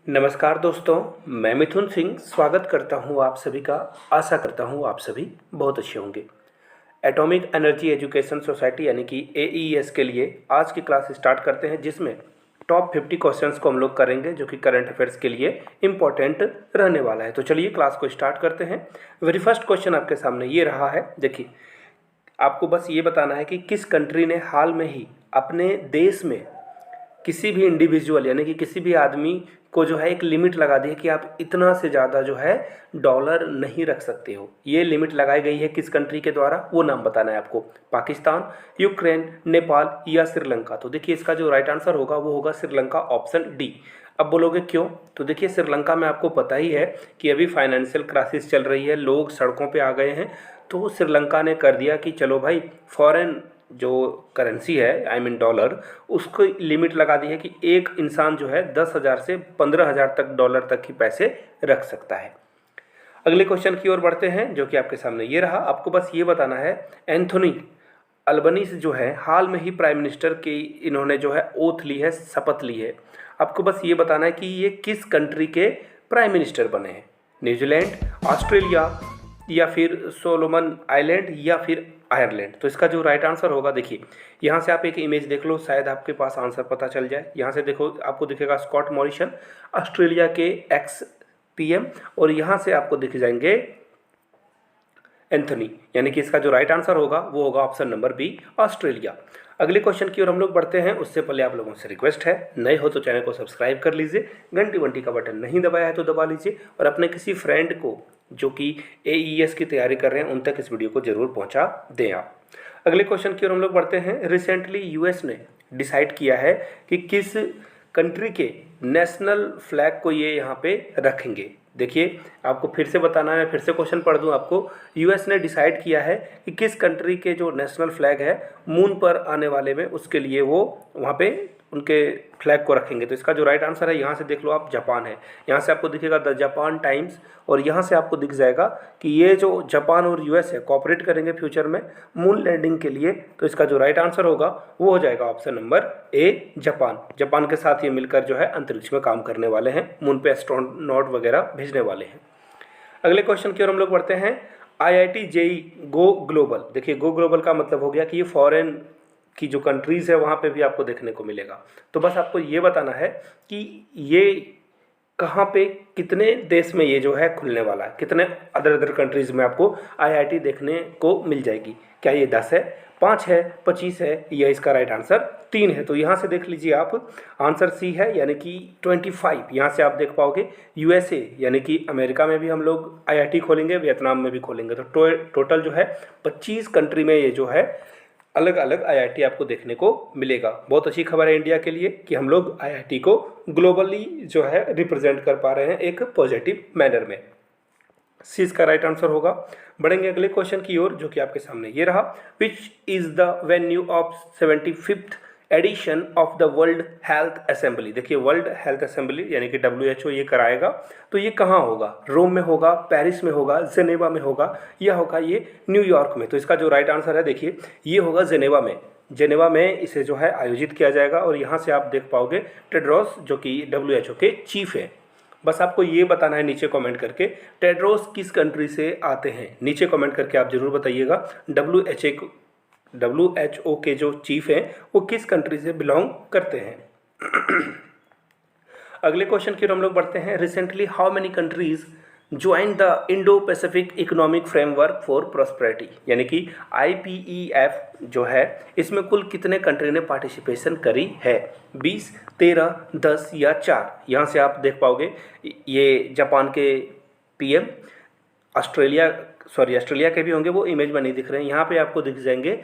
नमस्कार दोस्तों, मैं मिथुन सिंह स्वागत करता हूं आप सभी का। आशा करता हूं आप सभी बहुत अच्छे होंगे। एटॉमिक एनर्जी एजुकेशन सोसाइटी यानी कि एईएस के लिए आज की क्लास स्टार्ट करते हैं, जिसमें टॉप 50 क्वेश्चंस को हम लोग करेंगे जो कि करंट अफेयर्स के लिए इम्पोर्टेंट रहने वाला है। तो चलिए क्लास को स्टार्ट करते हैं। वेरी फर्स्ट क्वेश्चन आपके सामने ये रहा है। देखिए, आपको बस ये बताना है कि किस कंट्री ने हाल में ही अपने देश में किसी भी इंडिविजुअल यानी कि किसी भी आदमी को जो है एक लिमिट लगा दी है कि आप इतना से ज़्यादा जो है डॉलर नहीं रख सकते हो। ये लिमिट लगाई गई है किस कंट्री के द्वारा, वो नाम बताना है आपको। पाकिस्तान, यूक्रेन, नेपाल या श्रीलंका। तो देखिए, इसका जो राइट आंसर होगा वो होगा श्रीलंका, ऑप्शन डी। अब बोलोगे क्यों? तो देखिए, श्रीलंका में आपको पता ही है कि अभी फाइनेंशियल क्राइसिस चल रही है, लोग सड़कों पे आ गए हैं। तो श्रीलंका ने कर दिया कि चलो भाई, फॉरेन जो करेंसी है आई मीन डॉलर, उसको लिमिट लगा दी है कि एक इंसान जो है 10,000 से 15,000 तक डॉलर तक ही पैसे रख सकता है। अगले क्वेश्चन की ओर बढ़ते हैं जो कि आपके सामने ये रहा। आपको बस ये बताना है, एंथोनी अल्बनीज जो है हाल में ही प्राइम मिनिस्टर की इन्होंने जो है ओथ ली है, शपथ ली है। आपको बस ये बताना है कि ये किस कंट्री के प्राइम मिनिस्टर बने हैं। न्यूजीलैंड, ऑस्ट्रेलिया या फिर सोलोमन आइलैंड या फिर आयरलैंड। तो इसका जो राइट आंसर होगा, देखिए यहाँ से आप एक इमेज देख लो, शायद आपके पास आंसर पता चल जाए। यहाँ से देखो, आपको दिखेगा स्कॉट मॉरिसन, ऑस्ट्रेलिया के एक्स पीएम, और यहाँ से आपको दिख जाएंगे एंथोनी, यानी कि इसका जो राइट आंसर होगा वो होगा ऑप्शन नंबर बी, ऑस्ट्रेलिया। अगले क्वेश्चन की ओर हम लोग बढ़ते हैं। उससे पहले आप लोगों से रिक्वेस्ट है, नए हो तो चैनल को सब्सक्राइब कर लीजिए, घंटी वंटी का बटन नहीं दबाया है तो दबा लीजिए, और अपने किसी फ्रेंड को जो कि एईएस की तैयारी कर रहे हैं उन तक इस वीडियो को जरूर पहुंचा दें आप। अगले क्वेश्चन की ओर हम लोग बढ़ते हैं। रिसेंटली यूएस ने डिसाइड किया है कि किस कंट्री के नेशनल फ्लैग को ये यहाँ पे रखेंगे। देखिए, आपको फिर से बताना है, फिर से क्वेश्चन पढ़ दूं आपको। यूएस ने डिसाइड किया है कि किस कंट्री के जो नेशनल फ्लैग है मून पर आने वाले में, उसके लिए वो वहाँ पे उनके फ्लैग को रखेंगे। तो इसका जो राइट आंसर है, यहाँ से देख लो आप, जापान है। यहाँ से आपको दिखेगा द जापान टाइम्स, और यहाँ से आपको दिख जाएगा कि ये जो जापान और यूएस है कॉपरेट करेंगे फ्यूचर में मून लैंडिंग के लिए। तो इसका जो राइट आंसर होगा वो हो जाएगा option number A, Japan. Japan के साथ ये मिलकर जो है अंतरिक्ष में काम करने वाले हैं, मून पे एस्ट्रोनॉट वगैरह भेजने वाले हैं। अगले क्वेश्चन की ओर हम लोग बढ़ते हैं। IIT JEE go global. देखिए, गो ग्लोबल का मतलब हो गया कि ये फॉरेन की जो कंट्रीज़ है वहाँ पे भी आपको देखने को मिलेगा। तो बस आपको ये बताना है कि ये कहाँ पे, कितने देश में ये जो है खुलने वाला है, कितने अदर कंट्रीज़ में आपको आईआईटी देखने को मिल जाएगी। क्या ये 10 है, 5 है, 25 है, या इसका राइट आंसर 3 है? तो यहाँ से देख लीजिए आप, आंसर सी है, यानी कि 25। यहाँ से आप देख पाओगे यूएसए यानी कि अमेरिका में भी हम लोग आईआईटी खोलेंगे, वियतनाम में भी खोलेंगे। तो टोटल जो है 25 कंट्री में ये जो है अलग अलग आईआईटी आपको देखने को मिलेगा। बहुत अच्छी खबर है इंडिया के लिए कि हम लोग आईआईटी को ग्लोबली जो है रिप्रेजेंट कर पा रहे हैं एक पॉजिटिव मैनर में। सी इसका राइट आंसर होगा। बढ़ेंगे अगले क्वेश्चन की ओर जो कि आपके सामने ये रहा। Which is the venue of 75th edition of the world health assembly. देखिए, वर्ल्ड हेल्थ असेंबली यानी कि WHO ये कराएगा, तो ये कहाँ होगा? रोम में होगा, पेरिस में होगा, जेनेवा में होगा, या होगा ये न्यूयॉर्क में? तो इसका जो राइट आंसर है, देखिए ये होगा जेनेवा में। जेनेवा में इसे जो है आयोजित किया जाएगा, और यहाँ से आप देख पाओगे टेड्रोस जो कि WHO के चीफ है। बस आपको ये बताना है नीचे कमेंट करके, टेड्रोस किस कंट्री से आते हैं। नीचे कमेंट करके आप जरूर बताइएगा। WHO के जो चीफ हैं वो किस कंट्री से बिलोंग करते हैं। अगले क्वेश्चन की ओर हम लोग बढ़ते हैं। Recently how many countries join the Indo Pacific economic framework for prosperity, यानी कि IPEF जो है, इसमें कुल कितने कंट्री ने पार्टिसिपेशन करी है? 20, 13, 10 या 4? यहाँ से आप देख पाओगे ये जापान के पीएम, ऑस्ट्रेलिया के भी होंगे, वो इमेज में नहीं दिख रहे हैं। यहाँ पे आपको दिख जाएंगे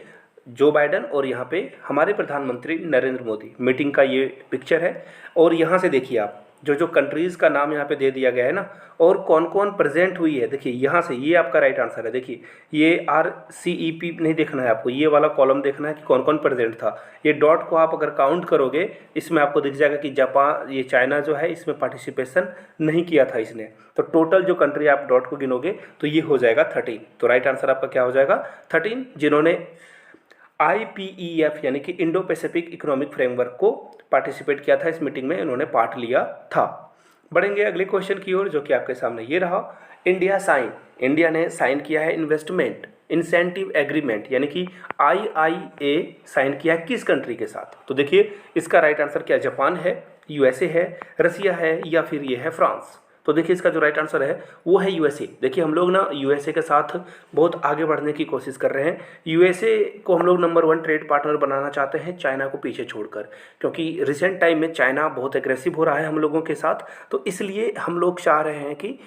जो बाइडन, और यहाँ पे हमारे प्रधानमंत्री नरेंद्र मोदी। मीटिंग का ये पिक्चर है, और यहाँ से देखिए आप जो कंट्रीज़ का नाम यहाँ पे दे दिया गया है ना, और कौन कौन प्रेजेंट हुई है। देखिए यहाँ से ये आपका राइट आंसर है। देखिए, ये RCEP नहीं देखना है आपको, ये वाला कॉलम देखना है कि कौन कौन प्रेजेंट था। ये डॉट को आप अगर काउंट करोगे, इसमें आपको दिख जाएगा कि जापान, ये चाइना जो है इसमें पार्टिसिपेशन नहीं किया था इसने। तो टोटल जो कंट्री आप डॉट को गिनोगे तो ये हो जाएगा 13। तो राइट आंसर आपका क्या हो जाएगा? 13, जिन्होंने IPEF यानी कि इंडो पैसिफिक इकोनॉमिक फ्रेमवर्क को पार्टिसिपेट किया था। इस मीटिंग में इन्होंने पार्ट लिया था। बढ़ेंगे अगले क्वेश्चन की ओर, जो कि आपके सामने ये रहा। इंडिया ने साइन किया है इन्वेस्टमेंट इंसेंटिव एग्रीमेंट, यानी कि IIA साइन किया है किस कंट्री के साथ? तो देखिए इसका राइट आंसर क्या है? जापान है, USA है, रसिया है, या फिर ये है फ्रांस। तो देखिए इसका जो राइट आंसर है वो है USA। देखिए हम लोग ना USA के साथ बहुत आगे बढ़ने की कोशिश कर रहे हैं। USA को हम लोग नंबर 1 ट्रेड पार्टनर बनाना चाहते हैं, चाइना को पीछे छोड़कर, क्योंकि रिसेंट टाइम में चाइना बहुत एग्रेसिव हो रहा है हम लोगों के साथ। तो इसलिए हम लोग चाह रहे हैं कि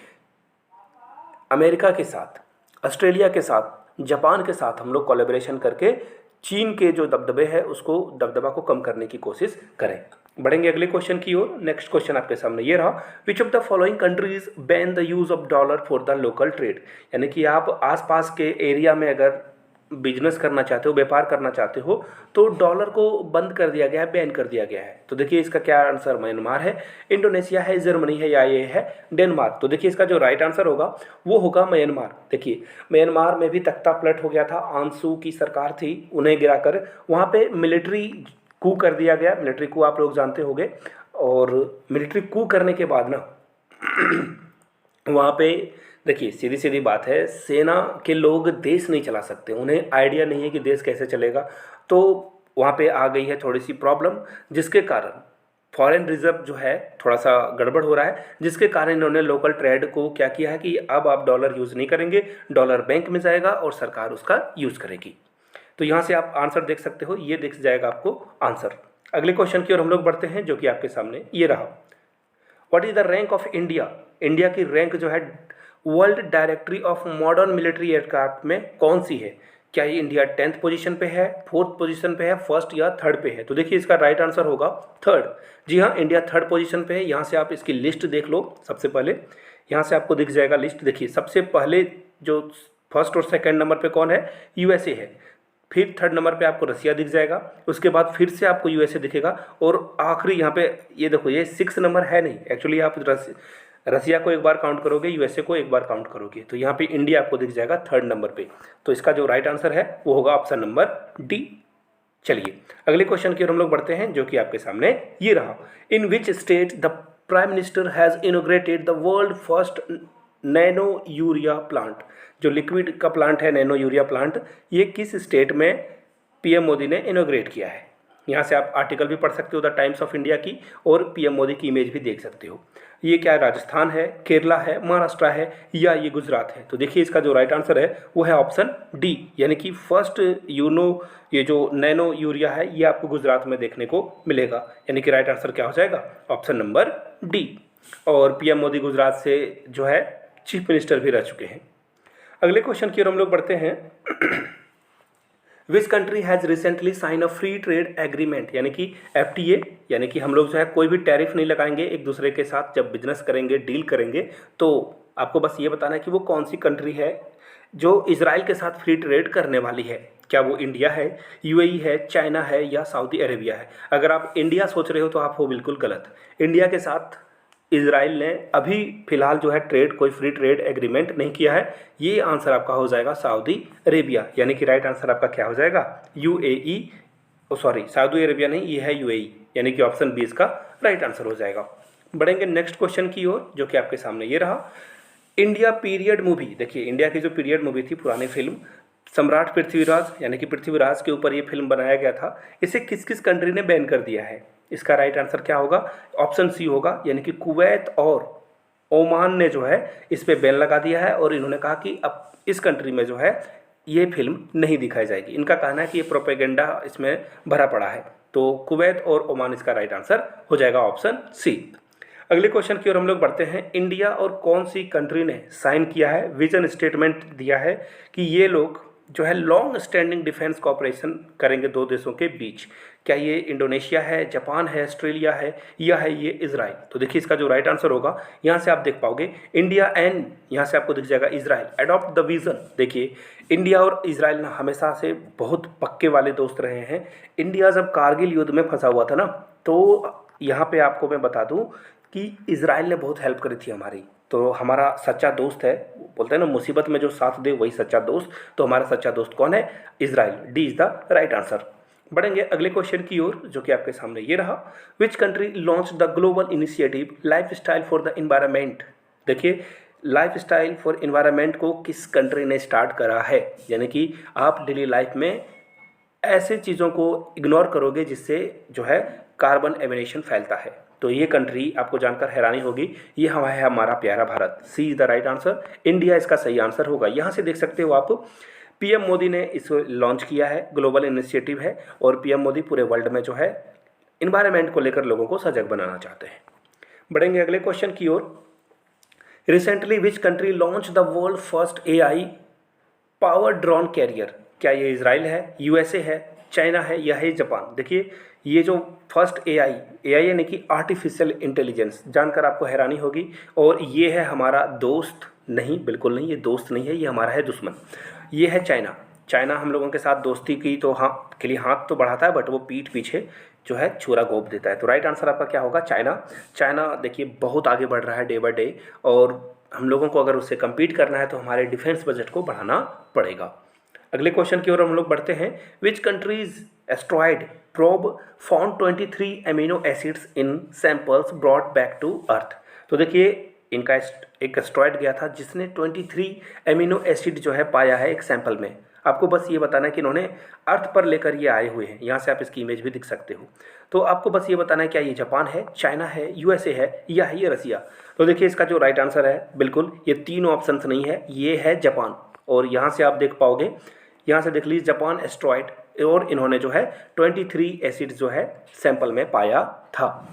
अमेरिका के साथ, ऑस्ट्रेलिया के साथ, जापान के साथ हम लोग कोलैबोरेशन करके चीन के जो दबदबे है उसको दबदबा को कम करने की कोशिश करें। बढ़ेंगे अगले क्वेश्चन की ओर। नेक्स्ट क्वेश्चन आपके सामने ये रहा। विच of the following countries ban the use of dollar for the local trade, यानी कि आप आसपास के एरिया में अगर बिजनेस करना चाहते हो, व्यापार करना चाहते हो, तो डॉलर को बंद कर दिया गया है, बैन कर दिया गया है। तो देखिए इसका क्या आंसर म्यांमार है, इंडोनेशिया है, जर्मनी है, या ये है डेनमार्क। तो देखिए इसका जो राइट आंसर होगा वो होगा म्यांमार। देखिए म्यांमार में भी तख्ता पलट हो गया था, आंसू की सरकार थी, उन्हें गिराकर वहाँ पे मिलिट्री कू कर दिया गया। मिलिट्री कू आप लोग जानते होंगे। और मिलिट्री कू करने के बाद ना वहाँ पे देखिए सीधी सीधी बात है, सेना के लोग देश नहीं चला सकते, उन्हें आइडिया नहीं है कि देश कैसे चलेगा। तो वहाँ पे आ गई है थोड़ी सी प्रॉब्लम, जिसके कारण फॉरेन रिजर्व जो है थोड़ा सा गड़बड़ हो रहा है, जिसके कारण इन्होंने लोकल ट्रेड को क्या किया है कि अब आप डॉलर यूज़ नहीं करेंगे, डॉलर बैंक में जाएगा और सरकार उसका यूज़ करेगी। तो यहाँ से आप आंसर देख सकते हो, ये दिख जाएगा आपको आंसर। अगले क्वेश्चन की ओर हम लोग बढ़ते हैं, जो कि आपके सामने ये रहा। What is the rank of India? India की रैंक जो है world directory of modern military aircraft में कौन सी है? क्या ये इंडिया 10th पोजीशन पे है, 4th पोजीशन पे है, 1st या 3rd पे है? तो देखिए इसका राइट आंसर होगा 3rd। जी हाँ, इंडिया 3rd पोजीशन पे है। यहाँ से आप इसकी लिस्ट देख लो। सबसे पहले यहाँ से आपको दिख जाएगा लिस्ट। देखिए सबसे पहले जो 1st और 2nd नंबर पे कौन है? USA है। फिर 3rd नंबर पे आपको रसिया दिख जाएगा, उसके बाद फिर से आपको USA दिखेगा, और आखिरी यहाँ पे ये देखो ये 6th नंबर है नहीं। एक्चुअली आप रसिया को एक बार काउंट करोगे, USA को एक बार काउंट करोगे, तो यहाँ पे इंडिया आपको दिख जाएगा 3rd नंबर पे। तो इसका जो राइट आंसर है वो होगा ऑप्शन नंबर D। चलिए अगले क्वेश्चन की ओर हम लोग बढ़ते हैं, जो कि आपके सामने ये रहा। In which state the prime minister has inaugurated the world first nano urea plant? जो लिक्विड का प्लांट है, नैनो यूरिया प्लांट, ये किस स्टेट में PM मोदी ने इनोग्रेट किया है? यहाँ से आप आर्टिकल भी पढ़ सकते हो द टाइम्स ऑफ इंडिया की, और PM मोदी की इमेज भी देख सकते हो। ये क्या राजस्थान है, केरला है, महाराष्ट्र है, या ये गुजरात है? तो देखिए इसका जो राइट आंसर है वो है ऑप्शन D, यानी कि फर्स्ट ये जो नैनो यूरिया है ये आपको गुजरात में देखने को मिलेगा। यानी कि राइट आंसर क्या हो जाएगा? Option number D। और PM मोदी गुजरात से जो है चीफ मिनिस्टर भी रह चुके हैं। अगले क्वेश्चन की ओर हम लोग बढ़ते हैं। Which country has recently sign a free trade agreement, यानी कि FTA, यानी कि हम लोग जो है कोई भी टैरिफ नहीं लगाएंगे एक दूसरे के साथ जब बिजनेस करेंगे, डील करेंगे। तो आपको बस ये बताना है कि वो कौन सी कंट्री है जो इजराइल के साथ फ्री ट्रेड करने वाली है। क्या वो इंडिया है, UAE है, चाइना है, या सऊदी अरेबिया है? अगर आप इंडिया सोच रहे हो तो आप हो बिल्कुल गलत। इंडिया के साथ इजराइल ने अभी फिलहाल जो है कोई फ्री ट्रेड एग्रीमेंट नहीं किया है। ये आंसर आपका हो जाएगा सऊदी अरेबिया, यानी कि राइट आंसर आपका क्या हो जाएगा? UAE, सॉरी सऊदी अरेबिया नहीं, ये है UAE, यानी कि ऑप्शन B इसका राइट आंसर हो जाएगा। बढ़ेंगे नेक्स्ट क्वेश्चन की ओर, जो कि आपके सामने ये रहा। इंडिया पीरियड मूवी, देखिए इंडिया की जो पीरियड मूवी थी, पुरानी फिल्म सम्राट पृथ्वीराज, यानी कि पृथ्वीराज के ऊपर ये फिल्म बनाया गया था, इसे किस किस कंट्री ने बैन कर दिया है? इसका राइट आंसर क्या होगा? ऑप्शन C होगा, यानी कि कुवैत और ओमान ने जो है इस पे बैन लगा दिया है, और इन्होंने कहा कि अब इस कंट्री में जो है ये फिल्म नहीं दिखाई जाएगी। इनका कहना है कि ये प्रोपेगेंडा इसमें भरा पड़ा है। तो कुवैत और ओमान इसका राइट आंसर हो जाएगा ऑप्शन C। अगले क्वेश्चन की ओर हम लोग बढ़ते हैं। इंडिया और कौन सी कंट्री ने साइन किया है, विजन स्टेटमेंट दिया है कि ये लोग जो है लॉन्ग स्टैंडिंग डिफेंस कॉपरेशन करेंगे दो देशों के बीच? क्या ये इंडोनेशिया है, जापान है, ऑस्ट्रेलिया है, या है ये इजराइल? तो देखिए इसका जो राइट आंसर होगा, यहाँ से आप देख पाओगे इंडिया एंड यहाँ से आपको दिख जाएगा इजराइल एडॉप्ट द विजन। देखिए इंडिया और इजराइल ना हमेशा से बहुत पक्के वाले दोस्त रहे हैं। इंडिया जब कारगिल युद्ध में फंसा हुआ था ना, तो यहाँ पे आपको मैं बता दूँ कि इजराइल ने बहुत हेल्प करी थी हमारी। तो हमारा सच्चा दोस्त है, बोलते हैं ना मुसीबत में जो साथ दे वही सच्चा दोस्त। तो हमारा सच्चा दोस्त कौन है? Israel. D is the right answer. बढ़ेंगे अगले क्वेश्चन की ओर, जो कि आपके सामने ये रहा। Which country launch the global initiative life style for the environment. देखिए, लाइफ स्टाइल फॉर इन्वायरमेंट को किस कंट्री ने स्टार्ट करा है, यानी कि आप डेली लाइफ में ऐसे चीज़ों को इग्नोर करोगे जिससे जो है कार्बन एमिनेशन फैलता है। तो ये कंट्री आपको जानकर हैरानी होगी, ये हमारा प्यारा Bharat. C is the right answer, India इसका सही आंसर होगा। यहाँ से देख सकते हो आप, पीएम मोदी ने इसको लॉन्च किया है, ग्लोबल इनिशिएटिव है, और पीएम मोदी पूरे वर्ल्ड में जो है इन्वायरमेंट को लेकर लोगों को सजग बनाना चाहते हैं। बढ़ेंगे अगले क्वेश्चन की ओर। Recently which country launch the world first AI power drone carrier. क्या ये इजराइल है, यूएसए है, चाइना है, या है जापान। देखिए, ये जो फर्स्ट एआई यानी कि आर्टिफिशियल इंटेलिजेंस, जानकर आपको हैरानी होगी, और ये है हमारा दोस्त नहीं, बिल्कुल नहीं, ये दोस्त नहीं है, ये हमारा है दुश्मन। ये है चाइना। चाइना हम लोगों के साथ दोस्ती की तो के लिए हाथ तो बढ़ाता है, बट वो पीठ पीछे जो है छुरा घोंप देता है। तो राइट आंसर आपका क्या होगा, चाइना। चाइना देखिए बहुत आगे बढ़ रहा है डे बाय डे, और हम लोगों को अगर उससे कम्पीट करना है तो हमारे डिफेंस बजट को बढ़ाना पड़ेगा। अगले क्वेश्चन की ओर हम लोग बढ़ते हैं। Which country's asteroid probe found 23 amino acids in samples brought back to Earth. तो देखिए, इनका एक एस्ट्रॉइड गया था जिसने 23 अमीनो एसिड जो है पाया है एक सैंपल में। आपको बस ये बताना है कि इन्होंने अर्थ पर लेकर ये आए हुए हैं। यहाँ से आप इसकी इमेज भी दिख सकते हो। तो आपको बस ये बताना है क्या ये जापान है, चाइना है, यूएसए है, या है ये रसिया। तो देखिए, इसका जो राइट आंसर है, बिल्कुल ये तीनों ऑप्शन नहीं है, ये है जापान। और यहाँ से आप देख पाओगे, यहाँ से देख लीजिए जापान एस्ट्रॉइड, और इन्होंने जो है 23 एसिड जो है सैंपल में पाया था।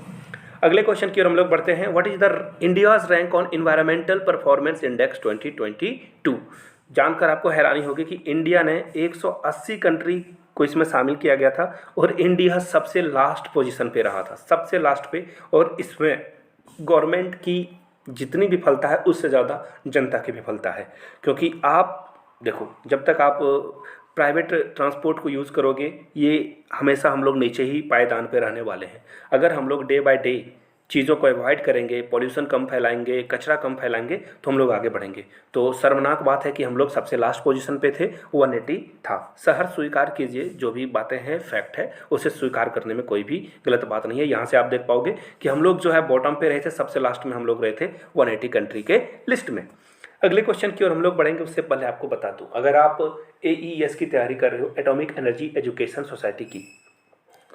अगले क्वेश्चन की ओर हम लोग बढ़ते हैं। What is the India's rank on environmental performance index 2022। जानकर आपको हैरानी होगी कि इंडिया ने 180 कंट्री को इसमें शामिल किया गया था, और इंडिया सबसे लास्ट पोजीशन पे रहा था, सबसे लास्ट पे। और इसमें गवर्नमेंट की जितनी विफलता है उससे ज़्यादा जनता की विफलता है। क्योंकि आप देखो, जब तक आप प्राइवेट ट्रांसपोर्ट को यूज़ करोगे, ये हमेशा हम लोग नीचे ही पायदान पे रहने वाले हैं। अगर हम लोग डे बाय डे चीज़ों को अवॉइड करेंगे, पॉल्यूशन कम फैलाएंगे, कचरा कम फैलाएंगे, तो हम लोग आगे बढ़ेंगे। तो शर्मनाक बात है कि हम लोग सबसे लास्ट पोजीशन पे थे, 180 था। शहर स्वीकार कीजिए, जो भी बातें हैं फैक्ट है, उसे स्वीकार करने में कोई भी गलत बात नहीं है। यहाँ से आप देख पाओगे कि हम लोग जो है बॉटम पे रहे थे, सबसे लास्ट में हम लोग रहे थे 180 कंट्री के लिस्ट में। अगले क्वेश्चन की ओर हम लोग बढ़ेंगे, उससे पहले आपको बता दूं, अगर आप AES की तैयारी कर रहे हो, एटॉमिक एनर्जी एजुकेशन सोसाइटी की,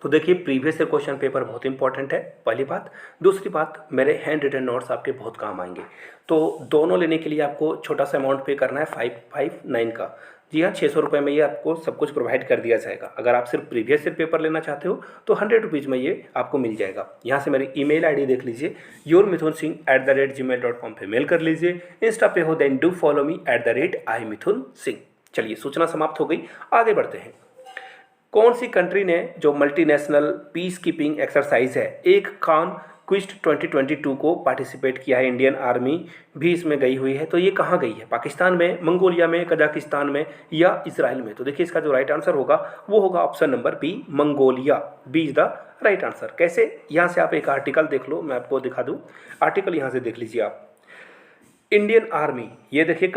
तो देखिए प्रीवियस ईयर क्वेश्चन पेपर बहुत इंपॉर्टेंट है, पहली बात। दूसरी बात, मेरे हैंड रिटन नोट्स आपके बहुत काम आएंगे। तो दोनों लेने के लिए आपको छोटा सा अमाउंट पे करना है, 559 का। जी हाँ, 600 रुपये में ये आपको सब कुछ प्रोवाइड कर दिया जाएगा। अगर आप सिर्फ प्रीवियस ईयर पेपर लेना चाहते हो तो 100 रुपीज़ में ये आपको मिल जाएगा। यहाँ से मेरी ईमेल आईडी देख लीजिए, yourmithunsingh@gmail.com पे मेल कर लीजिए। इंस्टा पे हो then do follow me @imithunsingh। चलिए, सूचना समाप्त हो गई, आगे बढ़ते हैं। कौन सी कंट्री ने जो मल्टीनेशनल पीस कीपिंग एक्सरसाइज है एक खान क्विस्ट 2022 को पार्टिसिपेट किया है, इंडियन आर्मी भी इसमें गई हुई है। तो ये कहाँ गई है, पाकिस्तान में, मंगोलिया में, कजाकिस्तान में, या इसराइल में। तो देखिए, इसका जो राइट आंसर होगा वो होगा option number B, Mongolia. B is the right answer. कैसे, यहाँ से आप एक आर्टिकल देख लो, मैं आपको दिखा दूँ। आर्टिकल यहाँ से देख लीजिए आप। इंडियन आर्मी, ये देखिए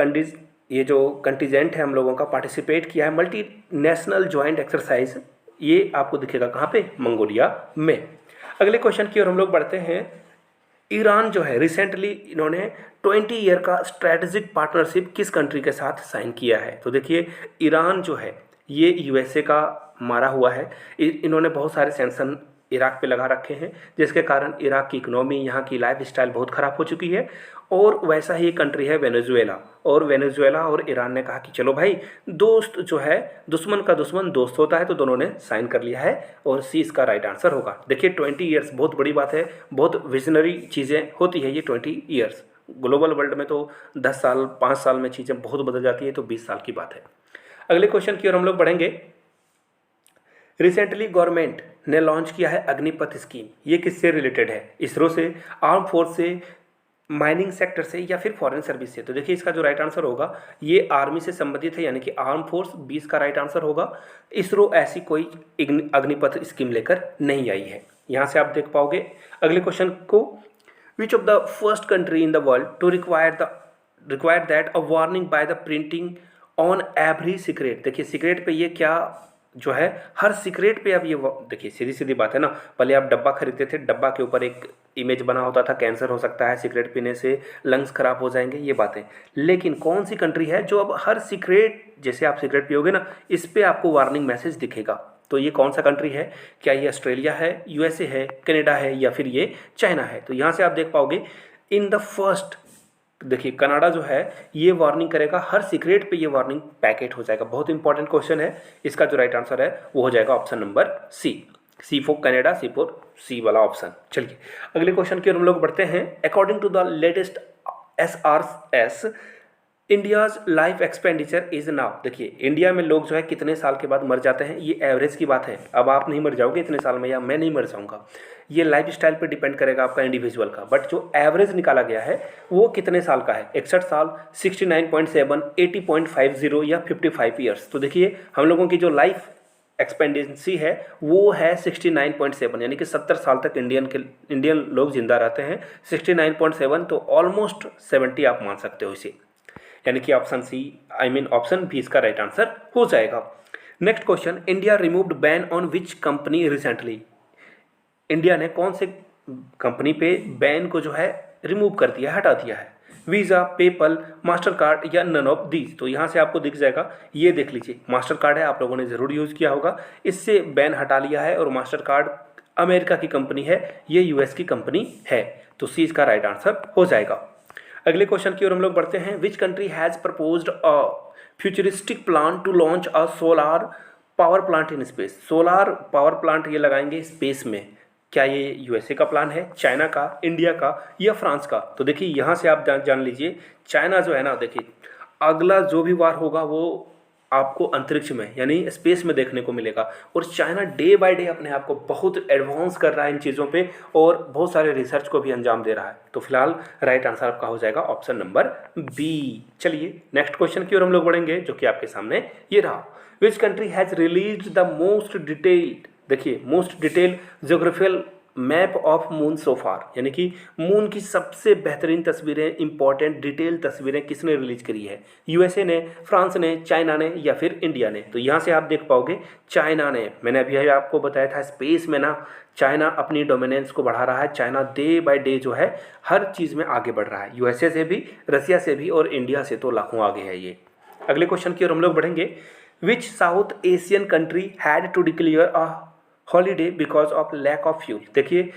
ये जो कंटीजेंट है हम लोगों का, पार्टिसिपेट किया है मल्टी नेशनल ज्वाइंट एक्सरसाइज, ये आपको दिखेगा कहाँ पे, मंगोलिया में। अगले क्वेश्चन की ओर हम लोग बढ़ते हैं। ईरान जो है, रिसेंटली इन्होंने 20 ईयर का स्ट्रेटेजिक पार्टनरशिप किस कंट्री के साथ साइन किया है। तो देखिए, ईरान जो है ये यूएसए का मारा हुआ है। इन्होंने बहुत सारे सैंक्शन इराक पे लगा रखे हैं, जिसके कारण इराक की इकोनॉमी, यहाँ की लाइफ स्टाइल बहुत ख़राब हो चुकी है। और वैसा ही कंट्री है वेनेजुएला, और वेनेजुएला और ईरान ने कहा कि चलो भाई, दोस्त जो है, दुश्मन का दुश्मन दोस्त होता है। तो दोनों ने साइन कर लिया है, और सी इसका राइट आंसर होगा। देखिए, 20 ईयर्स बहुत बड़ी बात है, बहुत विजनरी चीज़ें होती है ये 20 ईयर्स। ग्लोबल वर्ल्ड में तो 10 साल 5 साल में चीज़ें बहुत बदल जाती है, तो 20 साल की बात है। अगले क्वेश्चन की ओर हम लोग बढ़ेंगे। रिसेंटली गवर्नमेंट ने लॉन्च किया है अग्निपथ स्कीम, ये किससे रिलेटेड है, इसरो से, आर्म फोर्स से, माइनिंग सेक्टर से, या फिर फॉरेन सर्विस से। तो देखिए, इसका जो राइट आंसर होगा ये आर्मी से संबंधित है, यानी कि आर्म फोर्स, 20 का राइट आंसर होगा। इसरो ऐसी कोई अग्निपथ स्कीम लेकर नहीं आई है। यहाँ से आप देख पाओगे अगले क्वेश्चन को। Which of the first country in the world to require that a warning by the printing on every cigarette. देखिए, सिगरेट पे ये क्या जो है हर सीक्रेट पे अब ये देखिए सीधी सीधी बात है ना, पहले आप डब्बा खरीदते थे, डब्बा के ऊपर एक इमेज बना होता था, कैंसर हो सकता है सिगरेट पीने से, लंग्स खराब हो जाएंगे, ये बातें। लेकिन कौन सी कंट्री है जो अब हर सिगरेट, जैसे आप सिगरेट पियोगे ना, इस पे आपको वार्निंग मैसेज दिखेगा? तो ये कौन सा कंट्री है? क्या ये ऑस्ट्रेलिया है, यूएसए है, कनाडा है, या फिर ये चाइना है? तो यहाँ से आप देख पाओगे इन द फर्स्ट, देखिए कनाडा जो है ये वार्निंग करेगा, हर सिगरेट पे ये वार्निंग पैकेट हो जाएगा। बहुत इंपॉर्टेंट क्वेश्चन है, इसका जो राइट आंसर है वो हो जाएगा option number C. C for Canada, C for C वाला ऑप्शन। चलिए अगले क्वेश्चन की ओर हम लोग बढ़ते हैं। According to the latest SRS, India's life expenditure is now. देखिए इंडिया में लोग जो है कितने साल के बाद मर जाते हैं, ये एवरेज की बात है। अब आप नहीं मर जाओगे इतने साल में, या मैं नहीं मर जाऊंगा, ये लाइफ स्टाइल पर डिपेंड करेगा आपका इंडिविजुअल का। बट जो एवरेज निकाला गया है वो कितने साल का है? 61 साल, 69.7, 80.50 या 55 ईयर्स। तो देखिए हम लोगों की जो लाइफ एक्सपेंडेंसी है वो है 69.7, यानी कि 70 साल तक इंडियन लोग जिंदा रहते हैं। 69.7 तो ऑलमोस्ट 70 आप मान सकते हो इसे, यानी कि ऑप्शन सी, ऑप्शन बी इसका राइट आंसर हो जाएगा। Next question, India removed ban on which company recently. India ने कौन से कंपनी पे बैन को जो है रिमूव कर दिया, हटा दिया है? वीज़ा, पेपल, मास्टर कार्ड या नन ऑफ दीज। तो यहाँ से आपको दिख जाएगा, ये देख लीजिए मास्टर कार्ड है, आप लोगों ने ज़रूर यूज़ किया होगा, इससे बैन हटा लिया है। और मास्टर कार्ड अमेरिका की कंपनी है, ये यूएस की कंपनी है। तो सी इसका राइट आंसर हो जाएगा। अगले क्वेश्चन की ओर हम लोग बढ़ते हैं। Which country has proposed a futuristic plan to launch a solar power plant in space. Solar power plant ये लगाएंगे स्पेस में। क्या ये यूएसए का प्लान है, चाइना का, इंडिया का या फ्रांस का? तो देखिए यहाँ से आप जान लीजिए, चाइना जो है ना, देखिए अगला जो भी वार होगा वो आपको अंतरिक्ष में यानी स्पेस में देखने को मिलेगा। और चाइना डे बाय डे अपने आप को बहुत एडवांस कर रहा है इन चीज़ों पे, और बहुत सारे रिसर्च को भी अंजाम दे रहा है। तो फिलहाल राइट आंसर आपका हो जाएगा ऑप्शन नंबर बी। चलिए नेक्स्ट क्वेश्चन की ओर हम लोग बढ़ेंगे, जो कि आपके सामने ये रहा। Which country has released the most detailed, देखिए most detail geographical map of moon so far, यानी कि मून की सबसे बेहतरीन तस्वीरें, इंपॉर्टेंट डिटेल तस्वीरें किसने रिलीज करी है? यूएसए ने, फ्रांस ने, चाइना ने या फिर इंडिया ने? तो यहाँ से आप देख पाओगे चाइना ने। मैंने अभी आपको बताया था स्पेस में ना चाइना अपनी डोमिनेंस को बढ़ा रहा है। चाइना डे बाय डे जो है हर चीज़ में आगे बढ़ रहा है, यूएसए से भी, रसिया से भी, और इंडिया से तो लाखों आगे है ये। अगले क्वेश्चन की ओर हम लोग बढ़ेंगे। Which South Asian country had to declare a holiday because of lack of fuel. देखिए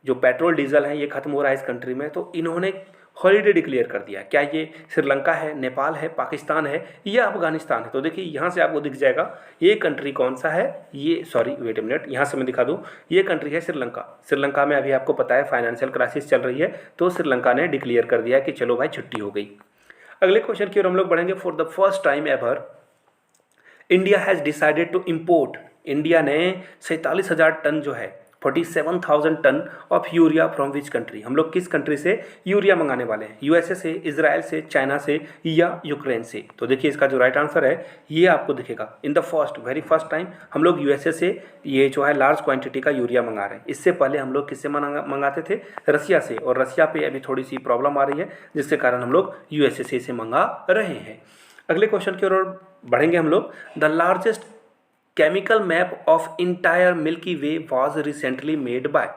जो पेट्रोल डीजल है ये खत्म हो रहा है इस कंट्री में, तो इन्होंने हॉलीडे डिक्लेयर कर दिया। क्या ये श्रीलंका है, नेपाल है, पाकिस्तान है या अफगानिस्तान है? तो देखिए यहाँ से आपको दिख जाएगा ये कंट्री कौन सा है। ये सॉरी वेट ए मिनट, यहाँ से मैं दिखा दूँ, ये कंट्री है श्रीलंका। श्रीलंका में अभी आपको पता है फाइनेंशियल क्राइसिस चल रही है, तो श्रीलंका ने डिक्लेयर कर दिया कि चलो भाई छुट्टी हो गई। अगले क्वेश्चन की ओर हम लोग बढ़ेंगे। For the first time ever India has decided to import, India ने 47,000 टन जो है 47,000 tonne of urea from which country. हम लोग किस कंट्री से यूरिया मंगाने वाले हैं? यूएसए से, इजराइल से, चाइना से या यूक्रेन से? तो देखिए इसका जो राइट आंसर है ये आपको दिखेगा। In the very first time हम लोग यूएसए से ये जो है लार्ज क्वांटिटी का यूरिया मंगा रहे हैं। इससे पहले हम लोग किससे मंगाते थे? रसिया से, और रसिया पे अभी थोड़ी सी प्रॉब्लम आ रही है जिसके कारण हम लोग यूएसए से इसे मंगा रहे हैं। अगले क्वेश्चन की ओर बढ़ेंगे हम लोग। The largest chemical map of entire milky way was recently made by.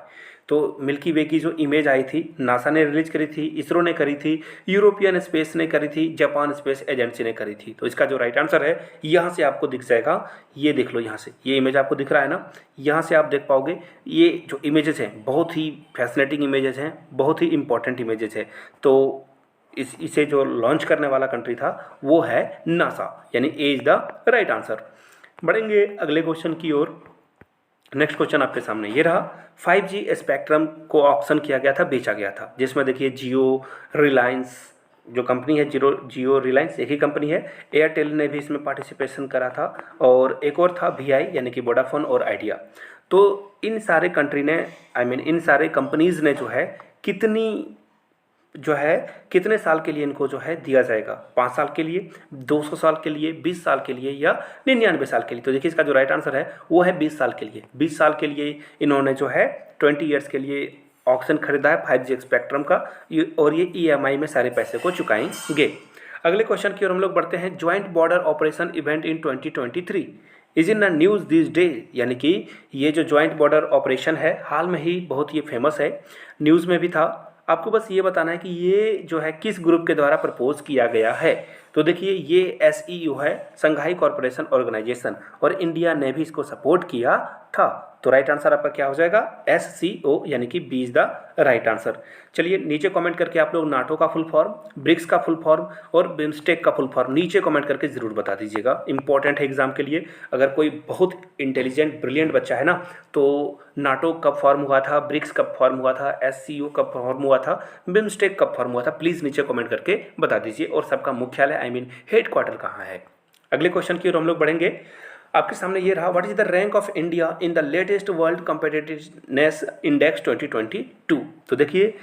तो मिल्की वे की जो इमेज आई थी नासा ने रिलीज करी थी, इसरो ने करी थी, यूरोपियन स्पेस ने करी थी, जापान स्पेस एजेंसी ने करी थी। तो इसका जो राइट आंसर है यहाँ से आपको दिख जाएगा, ये देख लो यहाँ से, ये इमेज आपको दिख रहा है ना, यहाँ से आप देख पाओगे ये जो इमेजेस हैं बहुत ही फैसिनेटिंग इमेजेस हैं, बहुत ही इंपॉर्टेंट इमेजेस हैं। तो इसे जो लॉन्च करने वाला कंट्री था वो है नासा, यानी ए इज द राइट आंसर। बढ़ेंगे अगले क्वेश्चन की ओर। नेक्स्ट क्वेश्चन आपके सामने ये रहा। 5G स्पेक्ट्रम को ऑप्शन किया गया था, बेचा गया था, जिसमें देखिए जियो, रिलायंस जो कंपनी है, जियो रिलायंस एक ही कंपनी है, एयरटेल ने भी इसमें पार्टिसिपेशन करा था, और एक और था VI यानी कि वोडाफोन और आइडिया। तो इन सारे कंट्री ने इन सारे कंपनीज ने जो है कितने साल के लिए इनको जो है दिया जाएगा? 5 साल के लिए, 200 साल के लिए, 20 साल के लिए या 99 साल के लिए? तो देखिए इसका जो राइट आंसर है वो है 20 साल के लिए। 20 साल के लिए इन्होंने जो है 20 ईयर्स के लिए ऑप्शन खरीदा है 5G स्पेक्ट्रम का, और ये EMI में सारे पैसे को चुकाएंगे। अगले क्वेश्चन की ओर हम लोग बढ़ते हैं। Joint border operation event in 2023, is in news this day, यानी कि ये जो ज्वाइंट बॉर्डर ऑपरेशन है हाल में ही बहुत ये फेमस है, न्यूज़ में भी था। आपको बस ये बताना है कि ये जो है किस ग्रुप के द्वारा प्रपोज किया गया है। तो देखिए ये SEU है, संघाई कॉरपोरेशन ऑर्गेनाइजेशन, और इंडिया ने भी इसको सपोर्ट किया था। तो राइट आंसर आपका क्या हो जाएगा, SCO, यानी कि B is the right answer. चलिए नीचे कमेंट करके आप लोग नाटो का फुल फॉर्म, ब्रिक्स का फुल फॉर्म और बिम्स्टेक का फुल फॉर्म नीचे कमेंट करके ज़रूर बता दीजिएगा, इंपॉर्टेंट है एग्जाम के लिए। अगर कोई बहुत इंटेलिजेंट ब्रिलियंट बच्चा है ना, तो नाटो कब फॉर्म हुआ था, ब्रिक्स कब फॉर्म हुआ था, SCO कब फॉर्म हुआ था, बिम्स्टेक कब फॉर्म हुआ था, प्लीज़ नीचे कमेंट करके बता दीजिए। और सबका मुख्यालय हेड क्वार्टर कहाँ है। अगले क्वेश्चन की ओर हम लोग बढ़ेंगे। आपके सामने ये रहा, what is the rank of India in the latest world competitiveness index 2022। तो देखिए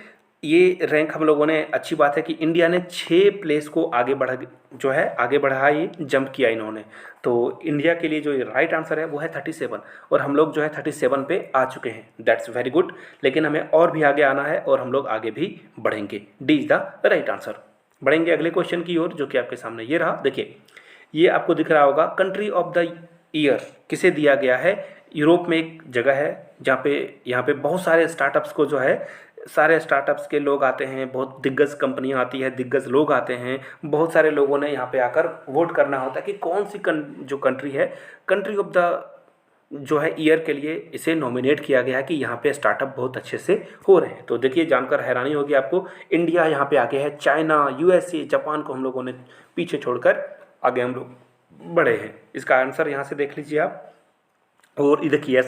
ये रैंक हम लोगों ने, अच्छी बात है कि इंडिया ने 6 प्लेस को आगे बढ़ा ये जंप किया इन्होंने। तो इंडिया के लिए जो राइट आंसर है वो है 37, और हम लोग जो है 37 पे आ चुके हैं, दैट्स वेरी गुड। लेकिन हमें और भी आगे आना है और हम लोग आगे भी बढ़ेंगे, D is the right answer. बढ़ेंगे अगले क्वेश्चन की ओर, जो कि आपके सामने ये रहा। देखिए ये आपको दिख रहा होगा, कंट्री ऑफ द ईयर किसे दिया गया है। यूरोप में एक जगह है जहाँ यहाँ पे बहुत सारे स्टार्टअप्स को जो है, सारे स्टार्टअप्स के लोग आते हैं, बहुत दिग्गज कंपनियां आती है, दिग्गज लोग आते हैं, बहुत सारे लोगों ने यहाँ पे आकर वोट करना होता है कि कौन सी जो कंट्री है, कंट्री ऑफ द जो है ईयर के लिए इसे नॉमिनेट किया गया है कि यहाँ पे स्टार्टअप बहुत अच्छे से हो रहे हैं। तो देखिए जानकर हैरानी होगी आपको, इंडिया यहाँ पे आगे है, चाइना, USA, जापान को हम लोगों ने पीछे छोड़कर आगे हम लोग बढ़े हैं। इसका आंसर यहाँ से देख लीजिए आप। और देखिए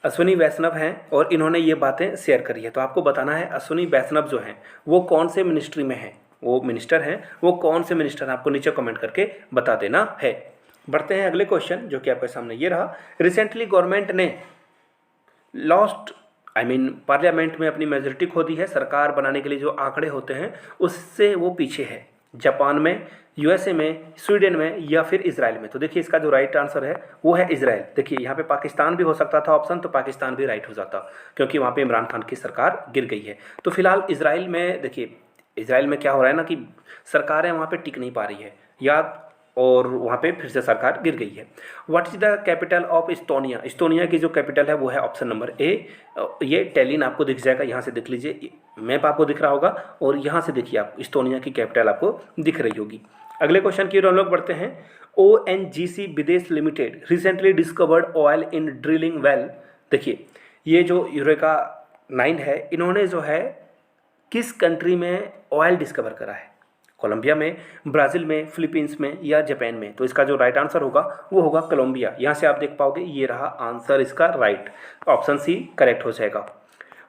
अश्विनी वैष्णव हैं और इन्होंने ये बातें शेयर करी है। तो आपको बताना है अश्विनी वैष्णव जो हैं वो कौन से मिनिस्ट्री में हैं, वो मिनिस्टर हैं, वो कौन से मिनिस्टर, आपको नीचे कमेंट करके बता देना है। बढ़ते हैं अगले क्वेश्चन, जो कि आपके सामने ये रहा। रिसेंटली गवर्नमेंट ने पार्लियामेंट में अपनी मेजोरिटी खो दी है। सरकार बनाने के लिए जो आंकड़े होते हैं उससे वो पीछे है, जापान में, USA में, स्वीडन में या फिर इजराइल में। तो देखिए इसका जो राइट आंसर है वो है इजराइल। देखिए यहाँ पे पाकिस्तान भी हो सकता था ऑप्शन, तो पाकिस्तान भी राइट हो जाता क्योंकि वहाँ पे इमरान खान की सरकार गिर गई है। तो फिलहाल इजराइल में, देखिए इजराइल में क्या हो रहा है ना कि सरकारें वहाँ पे टिक नहीं पा रही है, या और वहाँ पे फिर से सरकार गिर गई है। What is the capital of Estonia. Estonia की जो कैपिटल है वो है ऑप्शन नंबर A, ये टेलिन आपको दिख जाएगा, यहाँ से देख लीजिए, मैप आपको दिख रहा होगा और यहाँ से देखिए आप इस्टोनिया की कैपिटल आपको दिख रही होगी। अगले क्वेश्चन की ओर हम लोग बढ़ते हैं। ONGC विदेश limited recently discovered oil in drilling well. देखिए ये जो यूरेका 9 है, इन्होंने जो है किस कंट्री में ऑयल डिस्कवर करा है, कोलंबिया में, ब्राज़ील में, फिलीपींस में या जापान में। तो इसका जो राइट आंसर होगा वो होगा कोलंबिया। यहाँ से आप देख पाओगे ये रहा आंसर इसका राइट, ऑप्शन C करेक्ट हो जाएगा।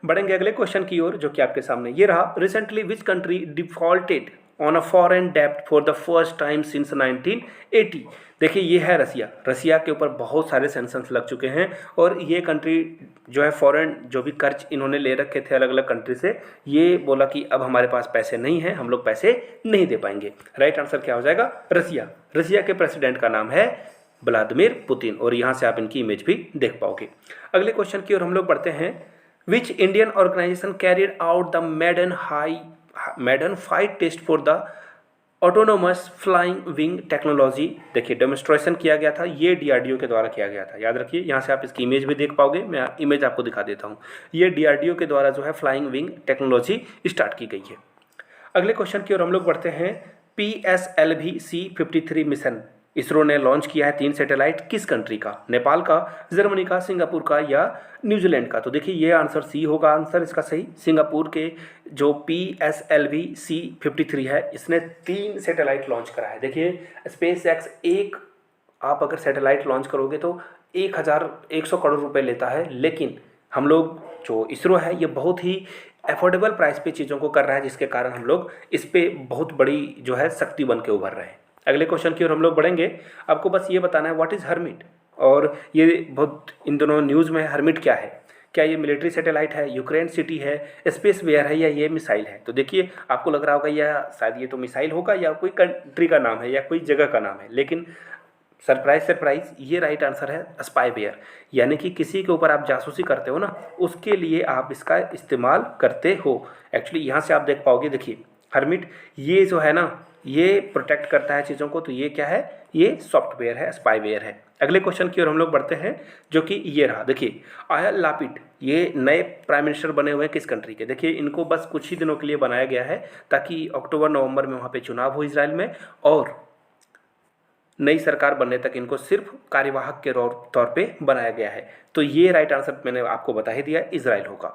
बढ़ेंगे अगले क्वेश्चन की ओर, जो कि आपके सामने ये रहा। Recently which country defaulted on a foreign डेब्ट for the first time since 1980। देखिए ये है रसिया। रसिया के ऊपर बहुत सारे सैंक्शंस लग चुके हैं और ये कंट्री जो है फॉरेन जो भी कर्ज इन्होंने ले रखे थे अलग अलग कंट्री से, ये बोला कि अब हमारे पास पैसे नहीं हैं, हम लोग पैसे नहीं दे पाएंगे। राइट आंसर क्या हो जाएगा, रसिया। रसिया के प्रेसिडेंट का नाम है व्लादिमीर पुतिन, और यहाँ से आप इनकी इमेज भी देख पाओगे। अगले क्वेश्चन की ओर हम लोग बढ़ते हैं। Which Indian organisation carried out the maiden fight test for the autonomous flying wing technology. देखिए डेमोन्स्ट्रेशन किया गया था, ये DRDO के द्वारा किया गया था, याद रखिए। यहाँ से आप इसकी इमेज भी देख पाओगे, मैं इमेज आपको दिखा देता हूँ। ये DRDO के द्वारा जो है फ्लाइंग विंग टेक्नोलॉजी स्टार्ट की गई है। अगले क्वेश्चन की ओर हम लोग बढ़ते हैं। PSLV C-53 मिशन इसरो ने लॉन्च किया है 3 सैटेलाइट, किस कंट्री का, नेपाल का, जर्मनी का, सिंगापुर का या न्यूजीलैंड का। तो देखिए ये आंसर C होगा, आंसर इसका सही। सिंगापुर के जो PSLV C-53 है, इसने 3 सैटेलाइट लॉन्च करा है। देखिए SpaceX एक आप अगर सैटेलाइट लॉन्च करोगे तो 1,100 करोड़ रुपए लेता है, लेकिन हम लोग जो इसरो है ये बहुत ही अफोर्डेबल प्राइस पे चीज़ों को कर रहा है, जिसके कारण हम लोग इस पे बहुत बड़ी जो है शक्ति बन के उभर रहे हैं। अगले क्वेश्चन की ओर हम लोग बढ़ेंगे। आपको बस ये बताना है व्हाट इज़ हर्मिट, और ये बहुत इन दोनों न्यूज़ में हर्मिट क्या है, क्या ये मिलिट्री सैटेलाइट है, यूक्रेन सिटी है, स्पेस वेयर है या ये मिसाइल है। तो देखिए आपको लग रहा होगा या शायद ये तो मिसाइल होगा या कोई कंट्री का नाम है या कोई जगह का नाम है, लेकिन सरप्राइज ये राइट आंसर है स्पाईवेयर, यानी कि किसी के ऊपर आप जासूसी करते हो ना, उसके लिए आप इसका इस्तेमाल करते हो। एक्चुअली यहाँ से आप देख पाओगे, देखिए हर्मिट ये जो है ना, ये प्रोटेक्ट करता है चीज़ों को, तो ये क्या है, ये सॉफ्टवेयर है, स्पाईवेयर है। अगले क्वेश्चन की ओर हम लोग बढ़ते हैं, जो कि ये रहा। देखिए आयल लापिड ये नए प्राइम मिनिस्टर बने हुए हैं किस कंट्री के। देखिए इनको बस कुछ ही दिनों के लिए बनाया गया है ताकि अक्टूबर नवंबर में वहाँ पे चुनाव हो इजराइल में, और नई सरकार बनने तक इनको सिर्फ कार्यवाहक के तौर पे बनाया गया है। तो ये राइट आंसर मैंने आपको बता ही दिया, इजराइल होगा।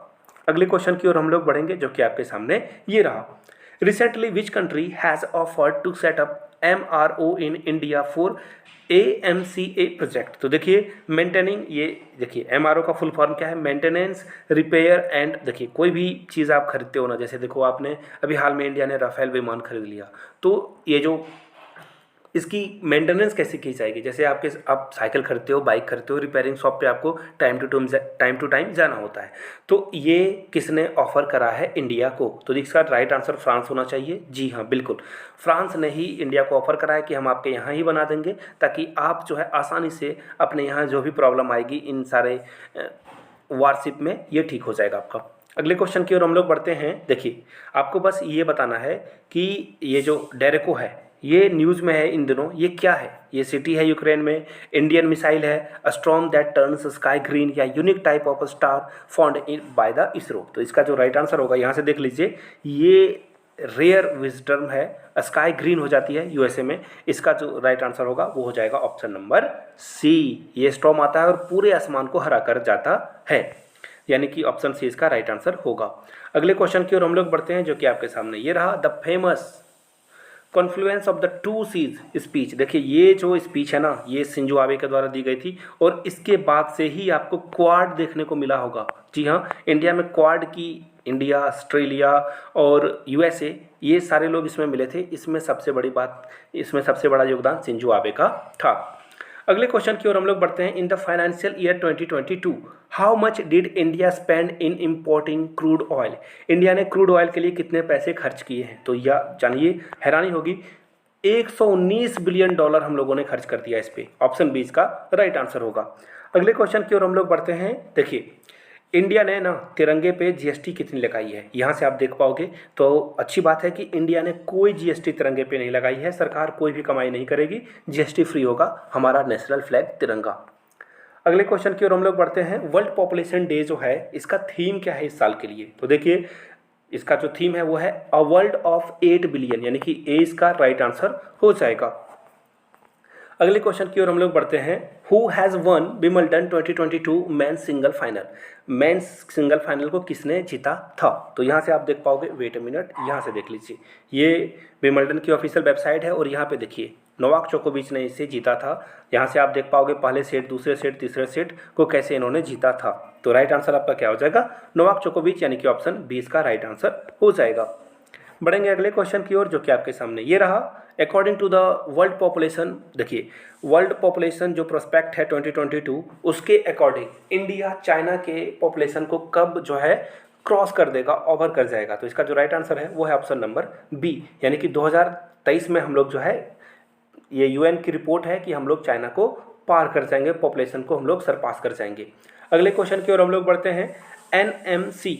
अगले क्वेश्चन की ओर हम लोग बढ़ेंगे, जो कि आपके सामने ये रहा। Recently which country has offered to set up MRO in India for AMCA project. तो देखिए मेंटेनिंग, ये देखिए MRO का फुल फॉर्म क्या है, मेंटेनेंस रिपेयर एंड। देखिए कोई भी चीज़ आप खरीदते हो ना, जैसे देखो आपने अभी हाल में इंडिया ने राफेल विमान खरीद लिया, तो ये जो इसकी मेंटेनेंस कैसे की जाएगी। जैसे आप साइकिल खरीदते हो, बाइक खरीदते हो, रिपेयरिंग शॉप पे आपको टाइम टू टाइम जाना होता है। तो ये किसने ऑफर करा है इंडिया को, तो इसका राइट आंसर फ्रांस होना चाहिए। जी हाँ बिल्कुल, फ्रांस ने ही इंडिया को ऑफर करा है कि हम आपके यहाँ ही बना देंगे, ताकि आप जो है आसानी से अपने यहाँ जो भी प्रॉब्लम आएगी इन सारे वारशिप में, ये ठीक हो जाएगा आपका। अगले क्वेश्चन की ओर हम लोग बढ़ते हैं। देखिए आपको बस ये बताना है कि ये जो डेरेको है, ये न्यूज़ में है इन दिनों, ये क्या है। ये सिटी है यूक्रेन में, इंडियन मिसाइल है, a storm that turns sky green, या unique type of star found in by the ISRO. तो इसका जो राइट आंसर होगा, यहाँ से देख लीजिए, ये रेयर विजिटर्म है, स्काई ग्रीन हो जाती है यूएसए में। इसका जो राइट आंसर होगा वो हो जाएगा ऑप्शन नंबर सी। ये स्टॉर्म आता है और पूरे आसमान को हरा कर जाता है, यानी कि ऑप्शन सी इसका राइट आंसर होगा। अगले क्वेश्चन की ओर हम लोग बढ़ते हैं, जो कि आपके सामने ये रहा। The famous confluence of the two seas speech. देखिए ये जो स्पीच है ना, ये शिंजो आबे के द्वारा दी गई थी, और इसके बाद से ही आपको क्वाड देखने को मिला होगा। जी हाँ, इंडिया में क्वाड की, इंडिया, ऑस्ट्रेलिया और यूएसए, ये सारे लोग इसमें मिले थे। इसमें सबसे बड़ा योगदान शिंजो आबे का था। अगले क्वेश्चन की ओर हम लोग बढ़ते हैं। In the financial year 2022 how much did India spend in importing crude oil. India ने क्रूड ऑयल के लिए कितने पैसे खर्च किए हैं, तो यह जानिए, हैरानी होगी, 119 बिलियन डॉलर हम लोगों ने खर्च कर दिया इस पे। ऑप्शन बी इसका राइट आंसर होगा। अगले क्वेश्चन की ओर हम लोग बढ़ते हैं। देखिए इंडिया ने ना तिरंगे पे जीएसटी कितनी लगाई है, यहाँ से आप देख पाओगे। तो अच्छी बात है कि इंडिया ने कोई जीएसटी तिरंगे पे नहीं लगाई है। सरकार कोई भी कमाई नहीं करेगी, जीएसटी फ्री होगा हमारा नेशनल फ्लैग तिरंगा। अगले क्वेश्चन की ओर हम लोग बढ़ते हैं। वर्ल्ड पॉपुलेशन डे जो है, इसका थीम क्या है इस साल के लिए, तो देखिए इसका जो थीम है वो है अ वर्ल्ड ऑफ 8 बिलियन, यानी कि ए इसका राइट आंसर हो जाएगा। अगले क्वेश्चन की ओर हम लोग बढ़ते हैं। Who has one Wimbledon 2022 men's single final. Men's single final को किसने जीता था, तो यहाँ से आप देख पाओगे, वेट अ मिनट, यहाँ से देख लीजिए, ये विंबलडन की ऑफिशियल वेबसाइट है, और यहाँ पे देखिए नोवाक जोकोविच ने इसे जीता था। यहाँ से आप देख पाओगे पहले सेट, दूसरे सेट, तीसरे सेट को कैसे इन्होंने जीता था। तो राइट आंसर आपका क्या हो जाएगा, नोवाक जोकोविच, यानी कि ऑप्शन बी इसका राइट आंसर हो जाएगा। बढ़ेंगे अगले क्वेश्चन की ओर, जो कि आपके सामने ये रहा। According to the world population, देखिए वर्ल्ड पॉपुलेशन जो प्रोस्पेक्ट है 2022, उसके अकॉर्डिंग इंडिया चाइना के पॉपुलेशन को कब जो है क्रॉस कर देगा, ओवर कर जाएगा। तो इसका जो राइट आंसर है वो है ऑप्शन नंबर बी, यानी कि 2023 में हम लोग जो है, ये यूएन की रिपोर्ट है कि हम लोग चाइना को पार कर जाएंगे, पॉपुलेशन को हम लोग सरपास कर जाएंगे। अगले क्वेश्चन की ओर हम लोग बढ़ते हैं। NMC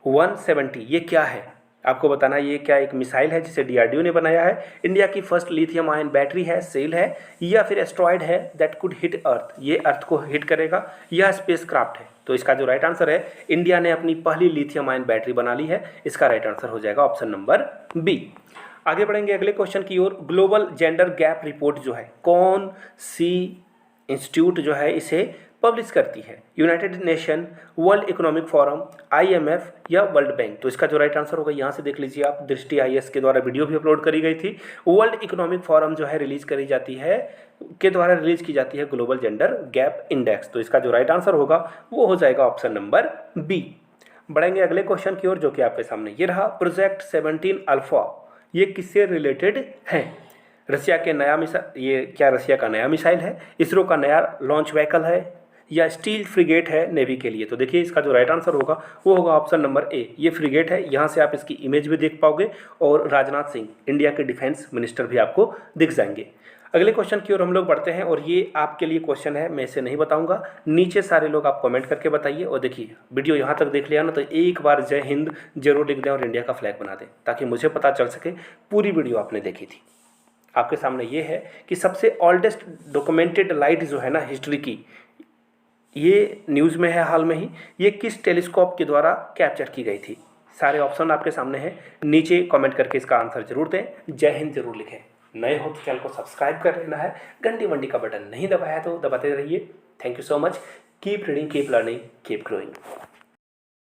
2170 ये क्या है, आपको बताना है। ये क्या एक मिसाइल है जिसे DRDO ने बनाया है, इंडिया की फर्स्ट लिथियम आयन बैटरी है, सेल है, या फिर एस्ट्रॉयड है दैट कुड हिट अर्थ, ये अर्थ को हिट करेगा, या स्पेस क्राफ्ट है। तो इसका जो राइट आंसर है, इंडिया ने अपनी पहली लिथियम आयन बैटरी बना ली है, इसका राइट आंसर हो जाएगा ऑप्शन नंबर बी। आगे बढ़ेंगे अगले क्वेश्चन की ओर। ग्लोबल जेंडर गैप रिपोर्ट जो है, कौन सी इंस्टीट्यूट जो है इसे पब्लिश करती है, United nation, world economic forum, IMF या वर्ल्ड बैंक। तो इसका जो राइट आंसर होगा, यहाँ से देख लीजिए आप, दृष्टि IS के द्वारा वीडियो भी अपलोड करी गई थी। वर्ल्ड इकोनॉमिक फोरम जो है रिलीज की जाती है ग्लोबल जेंडर गैप इंडेक्स। तो इसका जो राइट आंसर होगा वो हो जाएगा ऑप्शन नंबर बी। बढ़ेंगे अगले क्वेश्चन की ओर, जो कि आपके सामने ये रहा। प्रोजेक्ट 17 अल्फा ये किससे रिलेटेड है, रशिया के नया मिसाइल, ये क्या रशिया का नया मिसाइल है, इसरो का नया लॉन्च व्हीकल है, या स्टील फ्रिगेट है नेवी के लिए। तो देखिए इसका जो राइट आंसर होगा वो होगा ऑप्शन नंबर ए, ये फ्रिगेट है। यहाँ से आप इसकी इमेज भी देख पाओगे, और राजनाथ सिंह इंडिया के डिफेंस मिनिस्टर भी आपको दिख जाएंगे। अगले क्वेश्चन की ओर हम लोग बढ़ते हैं और ये आपके लिए क्वेश्चन है, मैं इसे नहीं बताऊंगा, नीचे सारे लोग आप कमेंट करके बताइए। और देखिए वीडियो यहाँ तक देख लिया ना तो एक बार जय हिंद जरूर लिख दें और इंडिया का फ्लैग बना दें ताकि मुझे पता चल सके पूरी वीडियो आपने देखी थी। आपके सामने ये है कि सबसे ओल्डेस्ट डॉक्यूमेंटेड लाइट जो है ना हिस्ट्री की, ये न्यूज़ में है हाल में ही, ये किस टेलीस्कोप के द्वारा कैप्चर की गई थी। सारे ऑप्शन आपके सामने हैं, नीचे कमेंट करके इसका आंसर जरूर दें, जय हिंद जरूर लिखें। नए हो तो चैनल को सब्सक्राइब कर लेना है, घंटी वंटी का बटन नहीं दबाया है तो दबाते रहिए। Thank you so much. Keep reading, keep learning, keep growing.